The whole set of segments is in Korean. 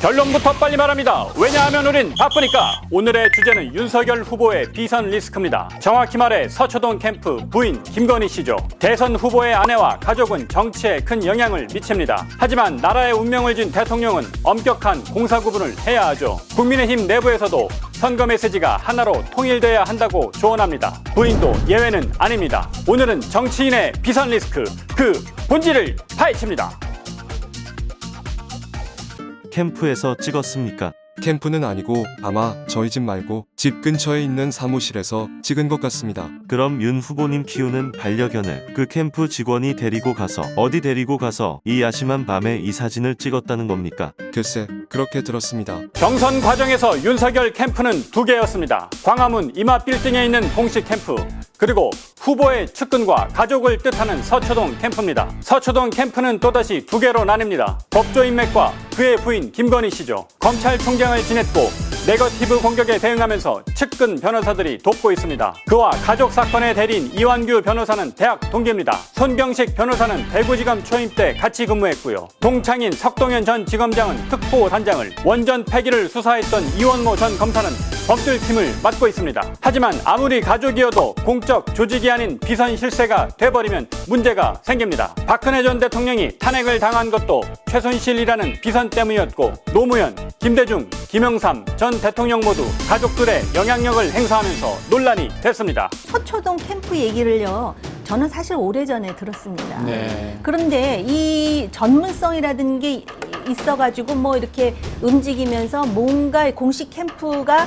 결론부터 빨리 말합니다. 왜냐하면 우린 바쁘니까. 오늘의 주제는 윤석열 후보의 비선 리스크입니다. 정확히 말해 서초동 캠프 부인 김건희 씨죠. 대선 후보의 아내와 가족은 정치에 큰 영향을 미칩니다. 하지만 나라의 운명을 쥔 대통령은 엄격한 공사 구분을 해야 하죠. 국민의힘 내부에서도 선거 메시지가 하나로 통일돼야 한다고 조언합니다. 부인도 예외는 아닙니다. 오늘은 정치인의 비선 리스크, 그 본질을 파헤칩니다. 캠프에서 찍었습니까? 캠프는 아니고 아마 저희 집 말고 집 근처에 있는 사무실에서 찍은 것 같습니다. 그럼 윤 후보님 키우는 반려견을 그 캠프 직원이 데리고 가서 어디 데리고 가서 이 야심한 밤에 이 사진을 찍었다는 겁니까? 글쎄 그렇게 들었습니다. 경선 과정에서 윤석열 캠프는 두 개였습니다. 광화문 이마 빌딩에 있는 공식 캠프, 그리고 후보의 측근과 가족을 뜻하는 서초동 캠프입니다. 서초동 캠프는 또다시 두 개로 나뉩니다. 법조 인맥과 그의 부인 김건희 씨죠. 검찰총장을 지냈고 네거티브 공격에 대응하면서 측근 변호사들이 돕고 있습니다. 그와 가족 사건의 대리인 이완규 변호사는 대학 동기입니다. 손병식 변호사는 대구지검 초임 때 같이 근무했고요. 동창인 석동현 전 지검장은 특보단장을, 원전 폐기를 수사했던 이원모 전 검사는 법률팀을 맡고 있습니다. 하지만 아무리 가족이어도 공적 조직이 아닌 비선 실세가 돼버리면 문제가 생깁니다. 박근혜 전 대통령이 탄핵을 당한 것도 최순실이라는 비선 때문이었고, 노무현, 김대중, 김영삼 전 대통령 모두 가족들의 영향력을 행사하면서 논란이 됐습니다. 서초동 캠프 얘기를요, 저는 사실 오래전에 들었습니다. 네. 그런데 이 전문성이라든 게 있어가지고 뭐 이렇게 움직이면서 뭔가 공식 캠프가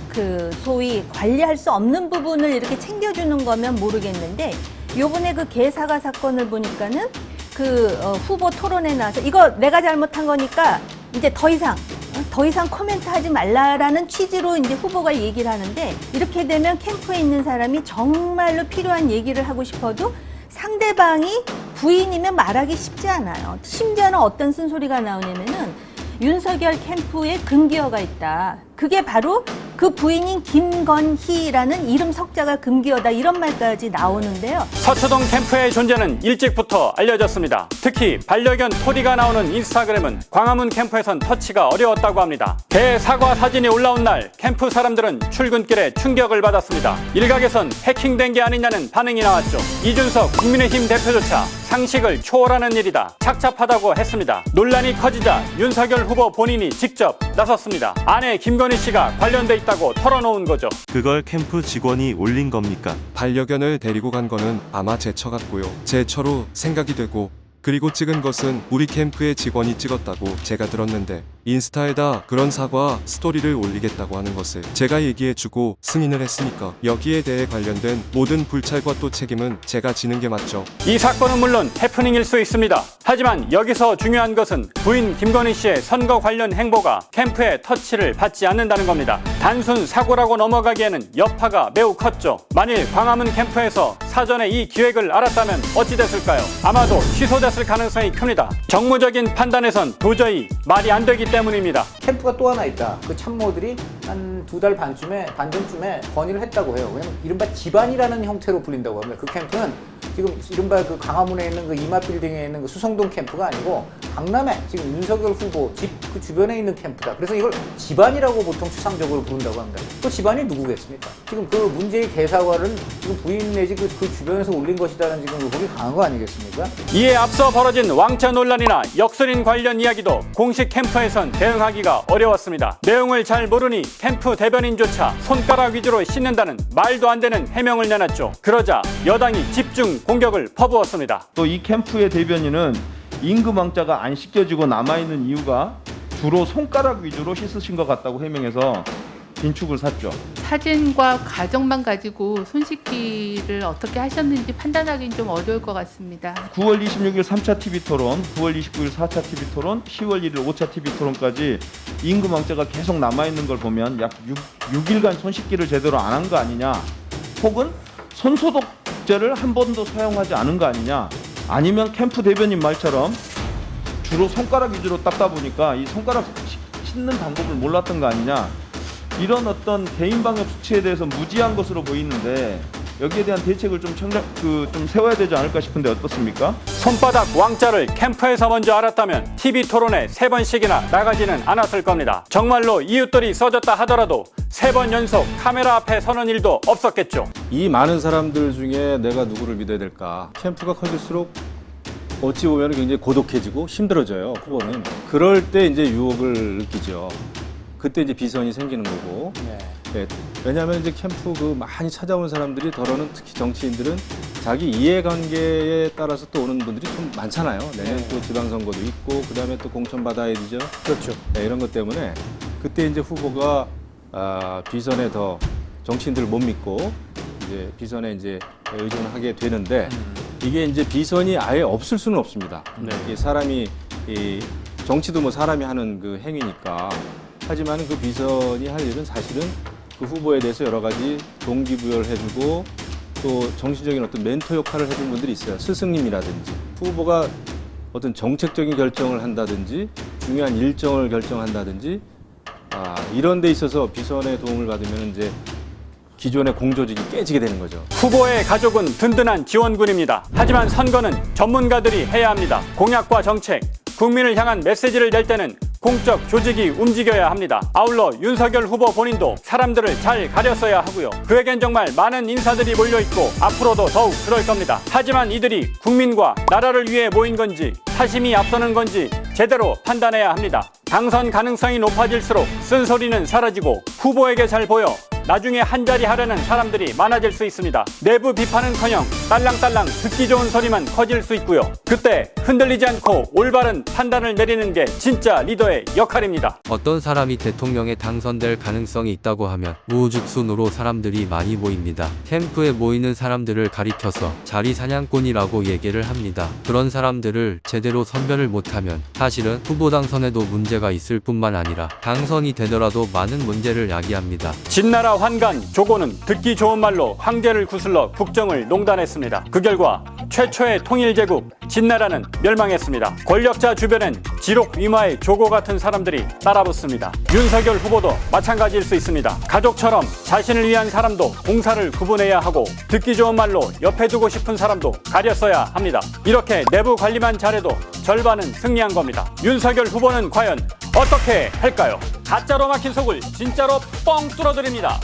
그 소위 관리할 수 없는 부분을 이렇게 챙겨주는 거면 모르겠는데, 요번에 그 개사과 사건을 보니까는 그 후보 토론에 나와서 이거 내가 잘못한 거니까 이제 더 이상 코멘트 하지 말라라는 취지로 이제 후보가 얘기를 하는데, 이렇게 되면 캠프에 있는 사람이 정말로 필요한 얘기를 하고 싶어도 상대방이 부인이면 말하기 쉽지 않아요. 심지어는 어떤 쓴소리가 나오냐면은 윤석열 캠프에 금기어가 있다. 그게 바로 그 부인인 김건희라는 이름 석자가 금기어다, 이런 말까지 나오는데요. 서초동 캠프의 존재는 일찍부터 알려졌습니다. 특히 반려견 토리가 나오는 인스타그램은 광화문 캠프에선 터치가 어려웠다고 합니다. 대사과 사진이 올라온 날 캠프 사람들은 출근길에 충격을 받았습니다. 일각에선 해킹된 게 아니냐는 반응이 나왔죠. 이준석 국민의힘 대표조차 상식을 초월하는 일이다, 착잡하다고 했습니다. 논란이 커지자 윤석열 후보 본인이 직접 나섰습니다. 아내 김건희 씨가 관련돼 있다고 털어놓은 거죠. 그걸 캠프 직원이 올린 겁니까? 반려견을 데리고 간 거는 아마 제 처 같고요. 제 처로 생각이 되고, 그리고 찍은 것은 우리 캠프의 직원이 찍었다고 제가 들었는데, 인스타에다 그런 사과 스토리를 올리겠다고 하는 것을 제가 얘기해주고 승인을 했으니까 여기에 대해 관련된 모든 불찰과 또 책임은 제가 지는 게 맞죠. 이 사건은 물론 해프닝일 수 있습니다. 하지만 여기서 중요한 것은 부인 김건희 씨의 선거 관련 행보가 캠프의 터치를 받지 않는다는 겁니다. 단순 사고라고 넘어가기에는 여파가 매우 컸죠. 만일 광화문 캠프에서 사전에 이 기획을 알았다면 어찌 됐을까요? 아마도 취소됐을 가능성이 큽니다. 정무적인 판단에선 도저히 말이 안 되기 때문입니다. 캠프가 또 하나 있다. 그 참모들이 한 2달 반전쯤에 건의를 했다고 해요. 왜냐면 이른바 집안이라는 형태로 불린다고 합니다. 그 캠프는 지금 이른바 그 강화문에 있는 그 이마 빌딩에 있는 그 수성동 캠프가 아니고 강남에 지금 윤석열 후보 집 그 주변에 있는 캠프다. 그래서 이걸 집안이라고 보통 추상적으로 부른다고 합니다. 그 집안이 누구겠습니까? 지금 그 문제의 개사과를 지금 부인 내지 그 주변에서 올린 것이다는 지금 의혹이 강한 거 아니겠습니까? 이에 앞서 벌어진 왕자 논란이나 역술인 관련 이야기도 공식 캠프에선 대응하기가 어려웠습니다. 내용을 잘 모르니 캠프 대변인조차 손가락 위주로 씻는다는 말도 안 되는 해명을 내놨죠. 그러자 여당이 집중 공격을 퍼부었습니다. 또 이 캠프의 대변인은 임금왕자가 안 씻겨지고 남아있는 이유가 주로 손가락 위주로 씻으신 것 같다고 해명해서 빈축을 샀죠. 사진과 가정만 가지고 손 씻기를 어떻게 하셨는지 판단하기는 좀 어려울 것 같습니다. 9월 26일 3차 TV 토론, 9월 29일 4차 TV 토론, 10월 1일 5차 TV 토론까지 임금왕자가 계속 남아있는 걸 보면 약 6일간 손 씻기를 제대로 안 한 거 아니냐, 혹은 손소독제를 한 번도 사용하지 않은 거 아니냐, 아니면 캠프 대변인 말처럼 주로 손가락 위주로 닦다 보니까 이 손가락 씻는 방법을 몰랐던 거 아니냐, 이런 어떤 개인 방역 수칙에 대해서 무지한 것으로 보이는데, 여기에 대한 대책을 좀 세워야 되지 않을까 싶은데 어떻습니까? 손바닥 왕자를 캠프에서 먼저 알았다면 TV 토론에 3번씩이나 나가지는 않았을 겁니다. 정말로 이웃들이 써줬다 하더라도 3번 연속 카메라 앞에 서는 일도 없었겠죠. 이 많은 사람들 중에 내가 누구를 믿어야 될까? 캠프가 커질수록 어찌 보면 굉장히 고독해지고 힘들어져요, 후보는. 그럴 때 이제 유혹을 느끼죠. 그때 이제 비선이 생기는 거고. 네, 왜냐하면 이제 캠프 그 많이 찾아온 사람들이 더러는 특히 정치인들은 자기 이해관계에 따라서 또 오는 분들이 좀 많잖아요. 내년 또 지방선거도 있고, 그 다음에 또 공천 받아야 되죠. 그렇죠. 네, 이런 것 때문에 그때 이제 후보가 비선에 더 정치인들을 못 믿고 이제 비선에 이제 의존하게 되는데 이게 이제 비선이 아예 없을 수는 없습니다. 이게 사람이 정치도 뭐 사람이 하는 그 행위니까. 하지만 그 비선이 할 일은 사실은 그 후보에 대해서 여러 가지 동기부여를 해주고 또 정신적인 어떤 멘토 역할을 해준 분들이 있어요. 스승님이라든지 후보가 어떤 정책적인 결정을 한다든지 중요한 일정을 결정한다든지 이런 데 있어서 비선의 도움을 받으면 이제 기존의 공조직이 깨지게 되는 거죠. 후보의 가족은 든든한 지원군입니다. 하지만 선거는 전문가들이 해야 합니다. 공약과 정책, 국민을 향한 메시지를 낼 때는 공적 조직이 움직여야 합니다. 아울러 윤석열 후보 본인도 사람들을 잘 가렸어야 하고요. 그에겐 정말 많은 인사들이 몰려있고 앞으로도 더욱 그럴 겁니다. 하지만 이들이 국민과 나라를 위해 모인 건지 사심이 앞서는 건지 제대로 판단해야 합니다. 당선 가능성이 높아질수록 쓴소리는 사라지고 후보에게 잘 보여 나중에 한자리 하려는 사람들이 많아질 수 있습니다. 내부 비판은커녕 딸랑딸랑 듣기 좋은 소리만 커질 수 있고요. 그때 흔들리지 않고 올바른 판단을 내리는 게 진짜 리더의 역할입니다. 어떤 사람이 대통령에 당선될 가능성이 있다고 하면 우후죽순으로 사람들이 많이 모입니다. 캠프에 모이는 사람들을 가리켜서 자리 사냥꾼이라고 얘기를 합니다. 그런 사람들을 제대로 선별을 못하면 사실은 후보 당선에도 문제가 있을 뿐만 아니라 당선이 되더라도 많은 문제를 야기합니다. 진나라 환관 조고는 듣기 좋은 말로 황제를 구슬러 국정을 농단했습니다. 그 결과 최초의 통일제국 진나라는 멸망했습니다. 권력자 주변엔 지록 위마의 조고 같은 사람들이 따라붙습니다. 윤석열 후보도 마찬가지일 수 있습니다. 가족처럼 자신을 위한 사람도 공사를 구분해야 하고 듣기 좋은 말로 옆에 두고 싶은 사람도 가렸어야 합니다. 이렇게 내부 관리만 잘해도 절반은 승리한 겁니다. 윤석열 후보는 과연 어떻게 할까요? 가짜로 막힌 속을 진짜로 뻥 뚫어드립니다.